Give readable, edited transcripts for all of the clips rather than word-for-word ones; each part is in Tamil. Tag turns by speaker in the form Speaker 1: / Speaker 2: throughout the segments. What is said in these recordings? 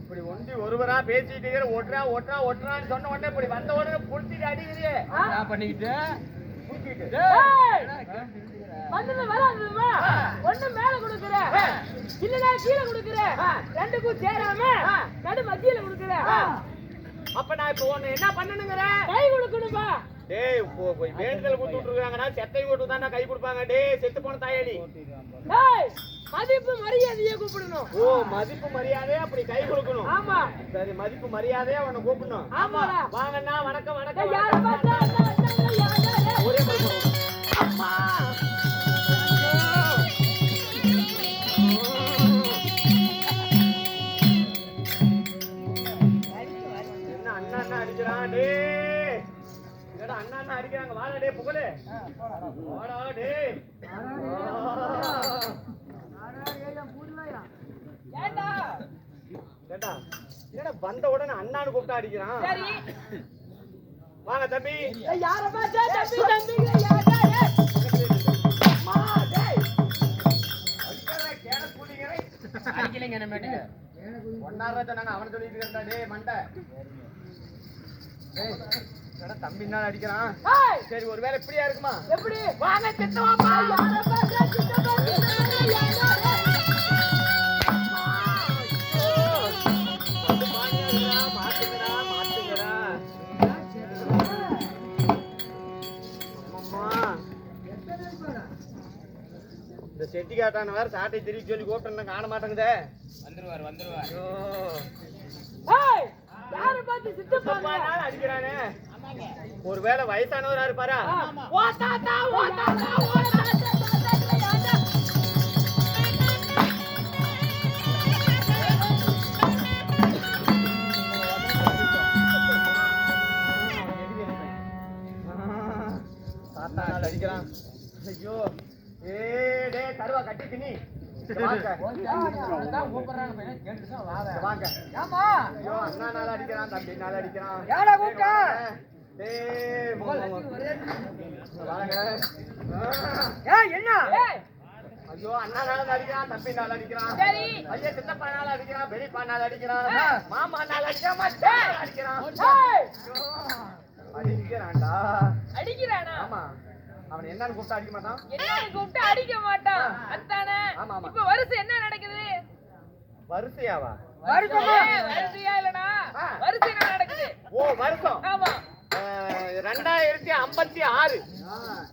Speaker 1: இப்படி ஒண்டி ஒருவரா பேசிட்டு ஒட்டுறா ஒட்டுறா ஒட்டுறான்னு சொன்ன உடனே இப்படி வந்த உடனே புடிச்சிட்டு அடிக்கிறியே பண்ணிக்கிட்டு
Speaker 2: ஒண்ணு மேல குடுக்குற இல்லனா கீழே குடுக்குற ரெண்டுக்கும் சேராம நடு மத்தியில குடுக்குற.
Speaker 1: அப்ப நான் இப்ப ஒண்ணு என்ன பண்ணணுங்கிற?
Speaker 2: கை கொடுக்கணும்பா.
Speaker 1: டேய் போய் வேண்டுதல் கொடுத்துட்டு இருக்காங்கடா, செத்தை போட்டு தான்டா கை கொடுப்பாங்க. டேய் செத்து போன தாயடி.
Speaker 2: டேய் மதிப்பு மரியாதையை கூப்பிடணும்.
Speaker 1: ஓ மதிப்பு மரியாதை அப்படி கை கொடுக்கணும்.
Speaker 2: ஆமா
Speaker 1: சரி மதிப்பு மரியாதையா அவனை கூப்பிடணும்.
Speaker 2: ஆமாடா.
Speaker 1: வாங்கண்ணா வணக்கம் வணக்கம்.
Speaker 2: யார பார்த்தா
Speaker 1: ஒரே மாதிரி அம்மா என்ன அண்ணா அண்ணா அடிக்கிறான். டேய் என்னடா அண்ணா அண்ணா அடிக்கிறாங்க. வாடா டேய் புகழே வாடா டேய்.
Speaker 2: ஏண்டா
Speaker 1: கேட்டா என்னடா வந்த உடனே அண்ணான்னு கூப்பிட்டு அடிக்கிறான்.
Speaker 2: சரி
Speaker 1: வாங்க தம்பி.
Speaker 2: யார பார்த்தா தம்பி தம்பி யாரா
Speaker 1: அம்மா டேய் அடிக்கற கேன கூடிங்கறே அடிக்கலங்க என்ன மேட்டீங்க. ஒன்னாரா சொன்னாங்க அவன சொல்லிட்டு இருக்கடா. டேய் மண்டை டேய் என்னடா தம்பினால அடிக்கிறான். சரி ஒருவேளை இப்படியா இருக்குமா?
Speaker 2: எப்படி வாங்க திட்டவாப்பா. யார பார்த்தா திட்டவாப்பா யாரா
Speaker 1: இந்த செட்டி காட்டான வேற சாட்டை திருப்பி சொல்லி கூப்பிட்டு காண மாட்டேங்குதே. வந்துருவார் வந்துருவார்.
Speaker 2: ஏய் யார பார்த்து சித்தப்பானால
Speaker 1: அடிக்கிறானே. ஒருவேளை வயசானவரா இருப்பாரா?
Speaker 2: ஓ தாத்தா ஓ தாத்தா ஓ தாத்தா யாரா
Speaker 1: தாத்தா அடிக்கிறான். ஐயோ ஏய் டேய் கருவா கட்டி தினி வாங்க அதான் கூப்பிடுறாங்க பையன் கேட்டு தான் வாங்க. ஆமா ஐயோ அண்ணா நாள அடிக்கிறான் தம்பி நாள அடிக்கிறான்.
Speaker 2: யாரா கூப்பிட்டா?
Speaker 1: டேய் வாங்க.
Speaker 2: ஏய் என்ன? ஏய்
Speaker 1: ஐயோ அண்ணா நாள அடிக்கிறான் தம்பி நாள அடிக்கிறான்.
Speaker 2: சரி
Speaker 1: ஐயா சித்தப்பா நாள அடிக்கிறான் பெரியப்பா நாள அடிக்கிறான் மாமா நாள அடிக்கிறான் மச்சான் அடிக்கிறான்.
Speaker 2: ஏய்
Speaker 1: அடிக்கிறான்டா.
Speaker 2: அடிக்கிறானா?
Speaker 1: ஆமா அவன் என்னன்னு கூப்பிட்டு அடிக்க மாட்டான்.
Speaker 2: என்னன்னு கூப்பிட்டு அடிக்க மாட்டான். அதானே. இப்ப வருஷம் என்ன நடக்குது?
Speaker 1: வருஷையாவா?
Speaker 2: வருஷமா இல்லனா வருஷம் என்ன நடக்குது?
Speaker 1: ஓ வருஷம்.
Speaker 2: ஆமா
Speaker 1: 2056.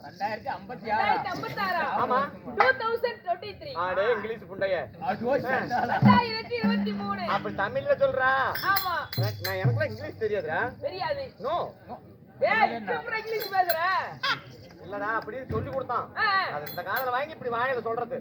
Speaker 2: 2056.
Speaker 1: ஆமா
Speaker 2: 2023.
Speaker 1: ஆடே இங்கிலீஷ் புண்டைய.
Speaker 2: 2023.
Speaker 1: அப்ப தமிழ்ல சொல்றா.
Speaker 2: ஆமா
Speaker 1: நான் எனக்குலாம் இங்கிலீஷ் தெரியாதுடா.
Speaker 2: தெரியாது.
Speaker 1: நோ
Speaker 2: ஏய் இப்ப இங்கிலீஷ் பேசுற?
Speaker 1: இல்லடா அப்படி சொல்லி கொடுத்தான். அது இந்த காதுல வாங்கி இப்படி வாயில சொல்றது.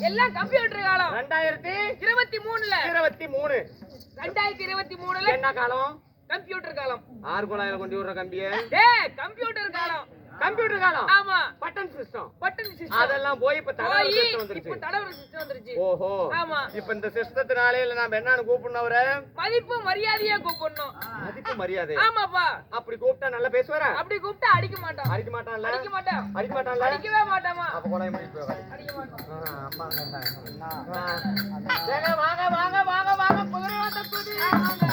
Speaker 2: எல்லாம் கம்ப்யூட்டர் காலம்.
Speaker 1: 2023ல
Speaker 2: 2023ல
Speaker 1: என்ன காலம்?
Speaker 2: கம்ப்யூட்டர் காலம்.
Speaker 1: ஆறு குழாயில கொண்டு வர்ற கம்பியே.
Speaker 2: டேய் கம்ப்யூட்டர் காலம்.
Speaker 1: கம்ப்யூட்டர் காலம்.
Speaker 2: ஆமா
Speaker 1: பட்டன் சிஸ்டம்.
Speaker 2: பட்டன் சிஸ்டம்
Speaker 1: அதெல்லாம் போய் இப்ப தடவர சிஸ்டம் வந்துருச்சு.
Speaker 2: இப்ப தடவர சிஸ்டம் வந்துருச்சு.
Speaker 1: ஓஹோ
Speaker 2: ஆமா
Speaker 1: இப்ப இந்த சிஸ்டத்தினாலே இல்ல நாம என்னன்னு கூப்பிடனவரே?
Speaker 2: மதிப்பு மரியாதையா கூப்பிடணும்.
Speaker 1: மதிப்பு மரியாதை.
Speaker 2: ஆமாப்பா.
Speaker 1: அப்படி கூப்பிட்டா நல்லா பேசுவாரா?
Speaker 2: அப்படி கூப்பிட்டா அடிக்க மாட்டான்.
Speaker 1: அடிக்க மாட்டான்ல?
Speaker 2: அடிக்க மாட்டான்.
Speaker 1: அடிக்க மாட்டான்ல?
Speaker 2: அடிக்கவே மாட்டாமா.
Speaker 1: அப்ப கொலை மாதிரி போவாரு.
Speaker 2: அடிக்க மாட்டான்.
Speaker 1: அம்மா ஏங்க வாங்க வாங்க வாங்க வாங்க குதிரை வாங்க குதிரை வாங்க.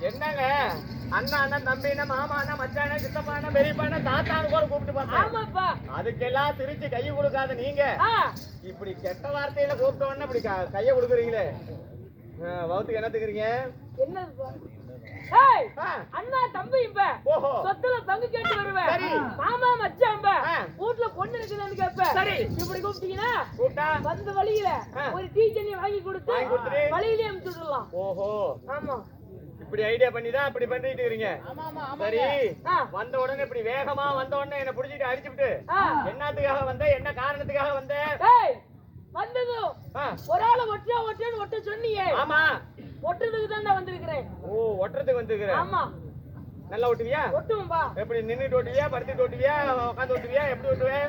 Speaker 1: என்னங்க அண்ணா அண்ணா தம்பி அண்ணா மாமா அண்ணா மச்சான சித்தப்பா அண்ணா பெரியப்பா அண்ணா தாத்தான்னு கூட கூப்பிட்டு பார்த்தேன்.
Speaker 2: ஆமாப்பா.
Speaker 1: அதுக்கெல்லாம் திருச்சி கையை கொடுக்காத நீங்க இப்படி கெட்ட வார்த்தையில கூப்பிட்ட உடனே இப்படி கையை கொடுக்குறீங்களே. வவுத்துக்கு என்ன தகுறீங்க?
Speaker 2: என்னப்பா? ஏய் அண்ணா தம்பி இப்ப சொத்துல பங்கு கேட்டு வருவேன். மாமா மச்சான் வீட்ல பொண்ணு இருக்குதுன்னு கேப்ப. சரி இப்படி கூப்பிட்டீங்கன்னா கூப்பிட்டா வந்த வழியில ஒரு டீ தண்ணி வாங்கி கொடுத்து வழியிலே அனுப்பிச்சுடலாம்.
Speaker 1: ஓஹோ
Speaker 2: ஆமா
Speaker 1: இப்படி ஐடியா பண்ணி தான் இப்படி பண்ணிட்டு இருக்கீங்க. சரி வந்த உடனே இப்படி வேகமா வந்த உடனே என்ன புடிச்சிட்டு அடிச்சுட்டு என்னத்துக்காக வந்த என்ன காரணத்துக்காக வந்த?
Speaker 2: வந்ததும் ஒரு ஆளை ஒட்டன்னு ஒட்ட சொன்னீங்க.
Speaker 1: ஆமா
Speaker 2: ஒட்டுறதுக்கு தான் வந்திருக்கிறேன்.
Speaker 1: ஓ ஒட்டுறதுக்கு வந்திருக்கிறேன்.
Speaker 2: ஆமா
Speaker 1: நல்லா ஓட்டுவியா?
Speaker 2: ஒட்டும்பா.
Speaker 1: எப்படி நின்னுட்டு ஓட்டுவியா, படுத்துட்டு ஓட்டுவியா, உட்காந்து ஓட்டுவியா, எப்படி ஓட்டுவே?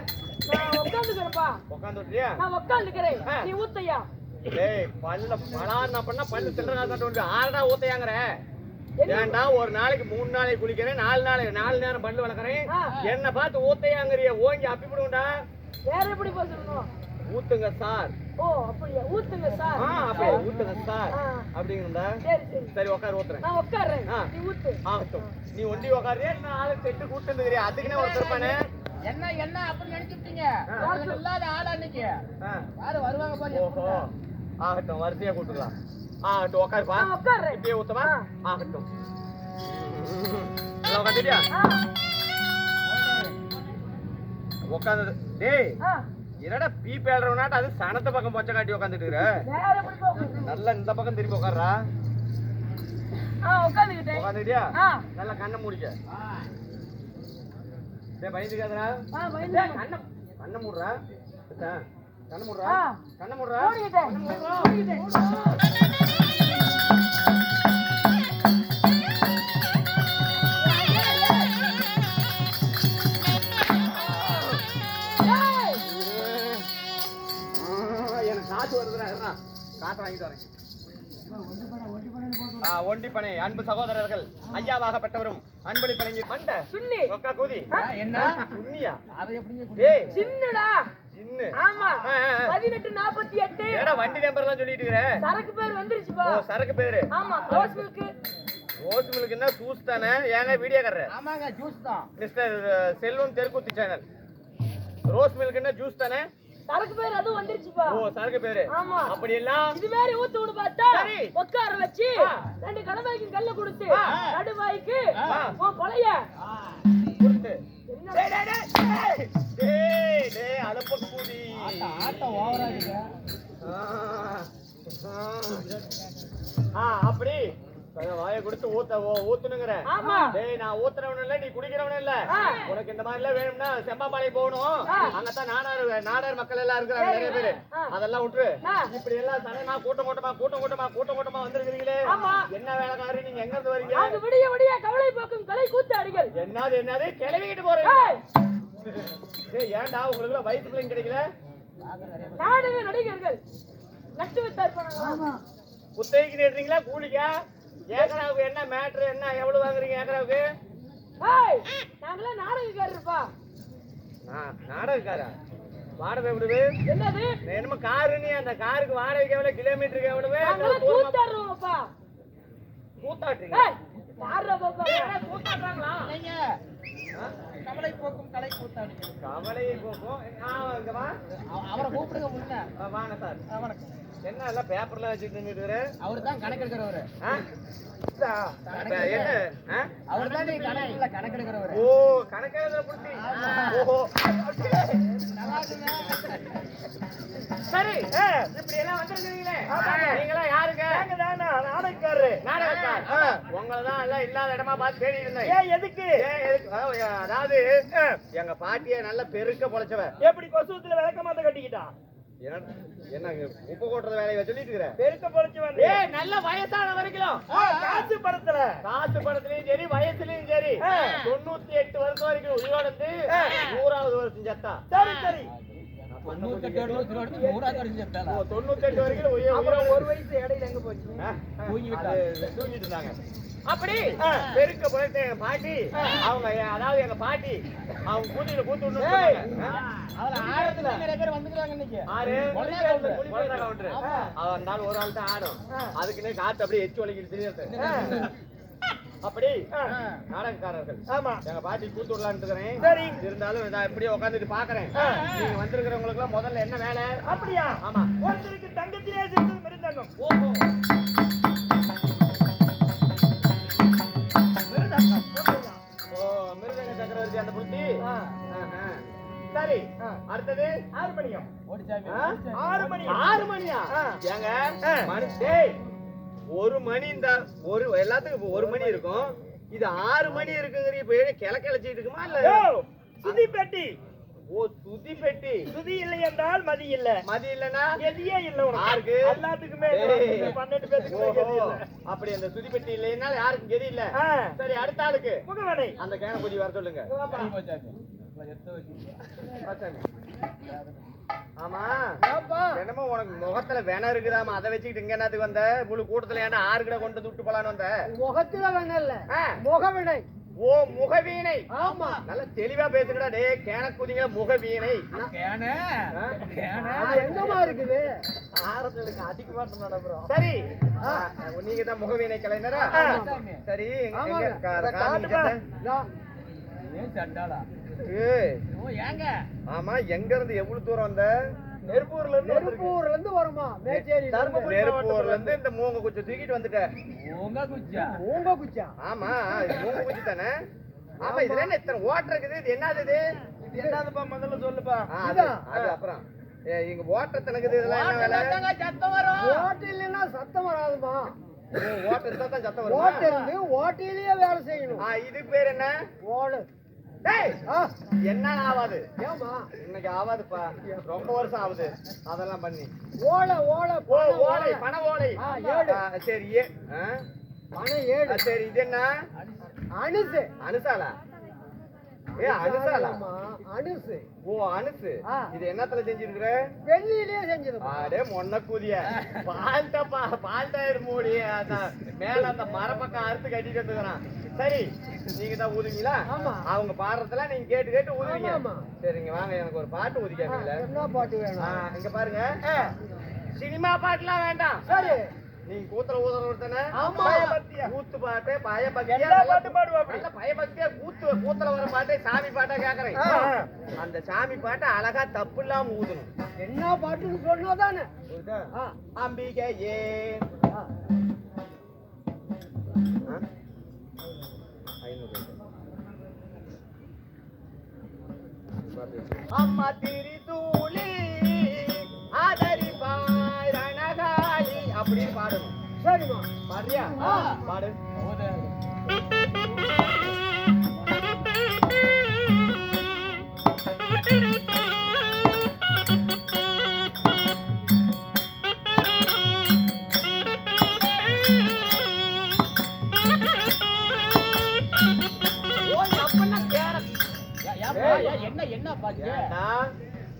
Speaker 2: நான் உட்கார்ந்துக்கிறேன்ப்பா.
Speaker 1: உட்காந்து ஓட்டுவியா?
Speaker 2: நான் உட்கார்ந்துக்கிறேன். நீ ஊத்தையா?
Speaker 1: டேய் பல்ல பலான்னா பண்ணா பல்லு சில்லற காசு ஓட்டு. ஆறடா ஊத்தையாங்கற? ஏன்டா ஒரு நாளைக்கு 3 நாளைக்கு குளிக்கிறேன், 4 நேரம் பல்லு வளர்க்கறேன். என்ன பார்த்து ஊத்தையாங்கறிய ஓங்கி அப்பி விடுடா.
Speaker 2: வேற எப்படி போறணும்?
Speaker 1: ஊத்துங்க சார்.
Speaker 2: ஓ அப்படியே ஊத்துங்க சார்.
Speaker 1: அப்படியே ஊத்துங்க சார் அப்படிங்கறடா.
Speaker 2: சரி சரி.
Speaker 1: சரி உட்கார் ஊத்துறேன்.
Speaker 2: நான் உட்கார்றேன். நீ ஊத்து.
Speaker 1: ஆகட்டும். நீ ஒண்டி உட்கார்றியா? நான் ஆளு செட்டு கூட்டி வந்துக்கறியா? அதுக்குனே ஒரு திருப்பானே.
Speaker 3: என்ன அப்படி நினைச்சிட்டீங்க? நான் இல்லாத ஆளா இன்னைக்கு. யாரு வருவாங்க பாரு.
Speaker 1: ஓஹோ. ஆகட்டும் வரிசையா கூட்டுக்கலாம். ஆகட்டும் உட்காருப்பா.
Speaker 2: நான் உட்கார்றேன்.
Speaker 1: இப்படியே ஊத்துமா? ஆகட்டும். எல்லாம் உட்காந்துட்டியா? உட்காந்து. டேய் என்னடா பீ பேடுறவனாட்ட அது சனத்தை பக்கம் பச்சை காட்டி உட்காந்துட்டு இருக்கற?
Speaker 2: வேற எப்படி போகும்?
Speaker 1: நல்லா இந்த பக்கம் திருப்பி உட்கார்றா.
Speaker 2: உட்கார்ந்துட்டேன்.
Speaker 1: உட்காந்துட்டியா? நல்லா கண்ணை மூடிக்க. டேய் பயந்துக்காதடா.
Speaker 2: பயந்து.
Speaker 1: கண்ணை மூடுறா. கண்ணை மூடுறா. கண்ணை மூடுறா.
Speaker 2: மூடிட்டேன்.
Speaker 1: காத்து வாங்கிட்டு வரேன். ஒண்டிப்பனை அன்பு சகோதரர்கள் ஐயாவாகப்பட்டவரும் அன்பளிப்பனை மண்ட
Speaker 2: சுண்ணி
Speaker 1: ஒக்கா கூதி
Speaker 3: என்ன
Speaker 1: சுண்ணியா?
Speaker 3: அதை எப்படிங்க
Speaker 1: டேய்
Speaker 2: சின்னடா.
Speaker 1: சின்ன.
Speaker 2: ஆமா 1848.
Speaker 1: ஏடா வண்டி நம்பர் எல்லாம் சொல்லிட்டு இருக்கற?
Speaker 2: சரக்கு பேர் வந்துருச்சுப்பா.
Speaker 1: ஓ சரக்கு பேரு.
Speaker 2: ஆமா ரோஸ் மில்க்.
Speaker 1: ரோஸ் மில்க் என்ன ஜூஸ் தானே? ஏங்க வீடியோ கர்ற?
Speaker 3: ஆமாங்க ஜூஸ் தான்.
Speaker 1: மிஸ்டர் செல்வம் தெருக்கூத்தி சேனல். ரோஸ் மில்க் என்ன ஜூஸ் தானே?
Speaker 2: சரக்கு பேர் அது வந்துருச்சுப்பா.
Speaker 1: ஓ சரக்கு பேரு.
Speaker 2: ஆமா.
Speaker 1: அப்படி எல்லாம்
Speaker 2: இது மாதிரி ஊத்துன்னு பார்த்தா
Speaker 1: சரி.
Speaker 2: உட்கார வச்சு 2 கடவாய்க்கு கல்ல கொடுத்து நடுவாய்க்கு உன் கொலைய
Speaker 1: கொடுத்து.
Speaker 2: என்ன
Speaker 1: டேய் அலப்ப கூடி.
Speaker 3: ஆட்டம் ஓவரா இருக்கு.
Speaker 1: அப்படி வாயை கொடுத்து ஊத்துனுங்கற. டேய் நான் ஊத்துறவன இல்ல, நீ குடிக்கிறவன இல்ல. உனக்கு இந்த மாதிரி எல்லாம் வேணும்னா செம்பாபாளையம் போகணும். அங்கதான் நாடார் மக்கள் எல்லாம் இருக்கிறாங்க நிறைய பேரு. அதெல்லாம் விட்டுரு. இப்படி எல்லாம் சனமா கூட்டமா வந்திருக்கீங்களே, என்ன வேலைக்காரரு நீங்க? எங்க இருந்து வரீங்க?
Speaker 2: அது விடிய கவலை போக்கும் கலை கூத்தாடிகள்.
Speaker 1: என்னது கிளவிக்கிட்டு போறீங்க? டேய் ஏன்டா உங்களுக்கு வயசு பிள்ளைங்க கிடைக்கல?
Speaker 2: நாடக நடிகர்கள் நட்டு வித்தார் போனாங்க.
Speaker 1: குத்தகைக்கு நேடுறீங்களா கூலிக்கா? ஏக்கராவுக்கு என்ன மேட்ரு? என்ன எவ்வளவு வாங்குறீங்க ஏக்கராவுக்கு?
Speaker 2: நாங்களாம் நாடகக்காரருப்பா.
Speaker 1: நாடகக்காரா? வாடகை எவ்வளவு?
Speaker 2: என்னது?
Speaker 1: என்னமோ காரு, நீ அந்த காருக்கு வாடகைக்கு எவ்வளவு, கிலோமீட்டருக்கு எவ்வளவு?
Speaker 2: கூத்தாடுறோம்ப்பா.
Speaker 1: கூத்தாடுறீங்க?
Speaker 2: கூத்தாடுறாங்களா?
Speaker 3: கவலை போக்கும் கலை கூத்தாடி.
Speaker 1: கவலையை போக்கும். இங்க வா.
Speaker 3: அவரை கூப்பிடுங்க முன்ன.
Speaker 1: வாங்க சார்.
Speaker 3: வணக்கம்.
Speaker 1: என்ன எல்லாம் பேப்பர்ல வச்சுட்டு நின்னுட்டு?
Speaker 3: அவரு தான் கணக்கெடுக்கிறவரு.
Speaker 1: என்ன?
Speaker 3: அவர் தான் கணக்கெடுக்கிறவரு.
Speaker 1: ஓ கணக்கெடுக்கிற புத்தி. ஓஹோ சரி. இப்படி எல்லாம் வந்திருக்கீங்களே, நீங்களா யாருங்க? நாடகக்காரரு. உங்களை தான் எல்லாம் இல்லாத இடமா பார்த்து தேடி இருந்தேன். எதுக்கு? அதாவது எங்க பாட்டிய நல்ல பெருக்க பொழைச்சவ. எப்படி கொசுத்துல விளக்க மாத்த கட்டிக்கிட்டான்? என்ன உப்பு கொட்டுற வேலையை சொல்லிட்டு இருக்கிற? பெருக்க பொழைச்சவன். நல்ல வயசான வரைக்கும் காசு படத்துலயும் சரி வயசுலயும் சரி 98 வருஷம் வரைக்கும் உயிரோட இருந்து 100வது வருஷம் செத்தா. சரி 98 வரைக்கும் ஒரு வயசு இடையில எங்க போச்சு? தூங்கிட்டு இருந்தாங்க. அப்படி பெருக்க பொழைத்த எங்க பாட்டி அவங்க, அதாவது எங்க பாட்டி அவங்க கூட்டிட்டு கூத்து
Speaker 3: நிறைய பேர் வந்துக்கிறாங்க இன்னைக்கு.
Speaker 1: அவன் ஒரு ஆள் தான் ஆடும். அதுக்குன்னே காத்து அப்படியே எச்சு வலிக்கிட்டு தெரியாது. அப்படி நாடகக்காரர்கள். ஆமா எங்க பாட்டி கூத்து விடலான்னு இருக்கிறேன். சரி இருந்தாலும் நான் எப்படியே உட்காந்துட்டு பாக்குறேன். நீங்க வந்திருக்கிறவங்களுக்கு எல்லாம் முதல்ல என்ன வேலை? அப்படியா? ஆமா ஒருத்தருக்கு தங்கத்திலே சேர்த்து மிருதங்கம். ஓஹோ மிருதங்க சக்கரவர்த்தி அந்த புத்தி. சரி அடுத்தது 6 மணியா? 6 மணியா? ஏங்க ஒரு மணி இந்த ஒரு எல்லாத்துக்கும் 1 மணி இருக்கும். இது 6 மணி இருக்குங்கறீ. இப்ப கிளச்சிட்டு இருக்குமா இல்ல? சுதி பெட்டி. ஓ சுதி பெட்டி. சுதி இல்லையா?
Speaker 4: என்றால் மதி இல்ல.
Speaker 1: மதி இல்லனா
Speaker 4: எதியே இல்ல உனக்கு.
Speaker 1: யாருக்கு?
Speaker 4: எல்லாத்துக்குமே 12 பேருக்கு கதி இல்ல.
Speaker 1: அப்படி அந்த சுதிபெட்டி இல்லைன்னா யாருக்கும் கதி இல்ல. சரி அடுத்த ஆளுக்கு
Speaker 4: முகவனை
Speaker 1: அந்த கேன குடி வர சொல்லுங்க. ஆமா என்னமோ உனக்கு முகத்துல வேணா இருக்குதாமா, அதை வச்சுக்கிட்டு இங்க என்னத்துக்கு வந்த? முழு கூட்டத்துல ஏன்னா ஆறு கிட்ட கொண்டு விட்டு போலான்னு வந்த?
Speaker 3: முகத்துல வேணா இல்ல, முகவினை.
Speaker 1: ஓ முகவீணை. ஆமா நல்லா தெளிவா பேசுங்கடா டே. கேனக்குதிங்க முகவீணை.
Speaker 3: எங்கமா இருக்குது?
Speaker 1: ஆரத்துக்கு அடிக்க மாட்டேன் ப்ரோ. சரி நீங்க தான் முகவீணை கலைஞரா? சரி ஆமா எங்க இருந்து எவ்வளவு தூரம் வந்த?
Speaker 3: நெருப்பூர்ல இருந்து வருமா? மேச்சேரி
Speaker 1: நெருப்பூர்ல இருந்து இந்த மூங்க குச்சி தூக்கிட்டு வந்துட்ட.
Speaker 3: மூங்க குச்சா?
Speaker 1: ஆமா மூங்க குச்சி தானே. ஆமா இதுல என்ன இத்தனை ஓட்டர் இருக்குது? இது என்னது இது?
Speaker 4: இது என்னதுப்பா முதல்ல சொல்லுப்பா.
Speaker 1: அது அப்புறம் இங்க ஓட்டர் இருக்குது. இதெல்லாம் என்ன வேலை?
Speaker 3: சத்தம் வரும். ஓட்டு இல்லைன்னா சத்தம் வராதுமா.
Speaker 1: ஓட்டர் தான் சத்தம் வரும்.
Speaker 3: ஓட்டு இருந்து ஓட்டிலேயே வேலை செய்யணும்.
Speaker 1: இதுக்கு பேர் என்ன?
Speaker 3: ஓடு.
Speaker 1: என்ன ஆவாது?
Speaker 3: ஏமா
Speaker 1: இன்னைக்கு ஆவாதுப்பா, ரொம்ப வருஷம் ஆகுது அதெல்லாம் பண்ணி.
Speaker 3: ஓலை ஓலை
Speaker 1: ஓலை பண ஓலை. சரி
Speaker 3: பணம் 7.
Speaker 1: சரி இது என்ன?
Speaker 3: அனுசு.
Speaker 1: அனுசாலா? அனுசாலா?
Speaker 3: அனுசு.
Speaker 1: ஓ அனுசு. இது என்னத்துல செஞ்சிருக்கிற?
Speaker 3: வெள்ளியிலேயே செஞ்சது.
Speaker 1: அடே மொன்ன கூதிய பால்டாயிரு மூடி மேல அந்த மரப்பக்கம் அறுத்து கட்டிட்டு வந்துக்கிறான். சரி நீங்க தான் ஊதுவீங்களா? அவங்க பாடுறதுல நீங்க கேட்டு கேட்டு ஊதுவீங்க. சரிங்க வாங்க எனக்கு ஒரு பாட்டு ஊதிக்காங்களா?
Speaker 3: என்ன பாட்டு வேணும்?
Speaker 1: இங்க பாருங்க, சினிமா பாட்டுலாம் வேண்டாம்.
Speaker 3: சரி
Speaker 1: நீங்க கூத்துல ஊதுற ஒருத்தன கூத்து பாட்டு
Speaker 4: எல்லா பாட்டு பாடுவாங்க.
Speaker 1: பயபக்தியா கூத்துல வர பாட்டு சாமி பாட்டா கேக்குறேன். அந்த சாமி பாட்டை அழகா தப்பு இல்லாம ஊதணும்.
Speaker 3: என்ன பாட்டுன்னு சொன்னாதானே?
Speaker 1: அம்பிகையே அம்மா திரிதூளி ஆதரிப்பாய் ரணகாளி அப்படின்னு பாடணும்.
Speaker 3: சரிமா
Speaker 1: பாடுறியா? பாடு.
Speaker 3: என்ன பாட்டு?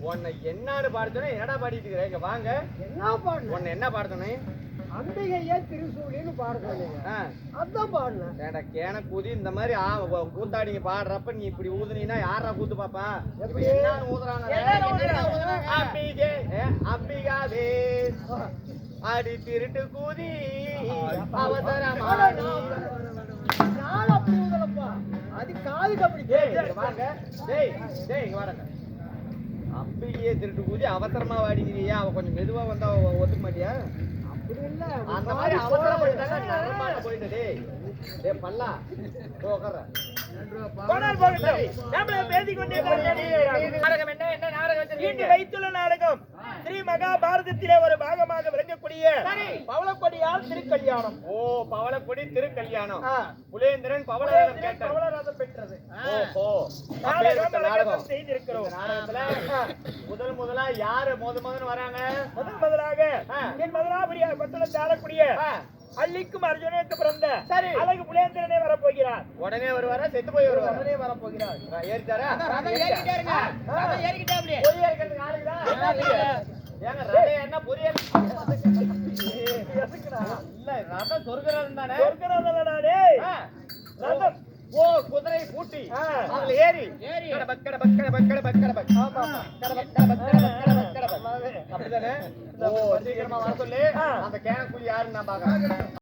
Speaker 1: உன்னை என்னன்னு பாடுத்தோன்னே என்னடா பாடிட்டு இருக்கிற? இங்க வாங்க.
Speaker 3: என்ன பாடு?
Speaker 1: உன்னை என்ன பாடுத்தோன்னே?
Speaker 3: அம்பிகையே திருசூலின்னு பாட சொன்னீங்க. அதான் பாடுனேன்.
Speaker 1: ஏடா கேன கூதி இந்த மாதிரி கூத்தாடிங்க பாடுறப்ப நீ இப்படி ஊதுனீன்னா யாரா கூத்து பாப்பா? என்ன ஊதுறாங்க? அம்பிகை அம்பிகாவே அடி திருட்டு கூதி அவசரமாடி.
Speaker 3: நான் அப்படி ஊதலப்பா, அது காதுக்கு அப்படி.
Speaker 1: வாங்க டேய் டேய் இங்க வாடங்க. அம்பிகையே திருட்டு கூதி அவசரமா வாடிக்கிறியா? அவ கொஞ்சம் மெதுவா வந்தா ஒத்துக்க மாட்டியா?
Speaker 3: அப்படி இல்ல,
Speaker 1: அந்த மாதிரி அவசரப்பட்டாங்க போயிட்டு டேய் டேய் பல்லா உட்கார.
Speaker 4: நாடகம் என்ன என்ன நாடகம் வச்சிருக்கீங்க? வைத்துள்ள நாடகம் ஸ்ரீ மகாபாரதத்திலே ஒரு பாகமாக விளங்கக்கூடிய பவளக்கொடியால் திருக்கல்யாணம்.
Speaker 1: ஓ பவளக்கொடி திருக்கல்யாணம். புலேந்திரன் பவளரதம்
Speaker 4: பெற்றது.
Speaker 1: ஓஹோ
Speaker 4: நாடகம் செய்திருக்கிறோம்.
Speaker 1: நாடகத்துல முதலா யாரு முதல்ல வராங்க?
Speaker 4: முதலாக என் மதுராபுரியா பட்டணத்தை ஆளக்கூடிய அள்ளிக்கும் அர்ஜுனனுக்கு பிறந்த அழகு புலேந்திரனே வரப்போகிறார்.
Speaker 1: உடனே வருவாரா? செத்து போய் வருவாரா?
Speaker 4: உடனே வரப்போகிறார்.
Speaker 1: ஏறிட்டாரா?
Speaker 3: ஏறிக்கிட்டாருங்க.
Speaker 1: பொறியா இருக்கிறதுக்கு ஆளுங்களா? ஏங்க ரதம் என்ன பொறியா? இல்ல ரதம் சொர்க்கரதம் தானே.
Speaker 4: சொர்க்கரதம் டேய். ரதம்
Speaker 1: ஓ குதிரை பூட்டி அதுல ஏறி அப்படிதானே? ஓ சீக்கிரமா வர சொல்லு. அந்த கேன குழி யாருன்னு நான் பாக்குறேன்.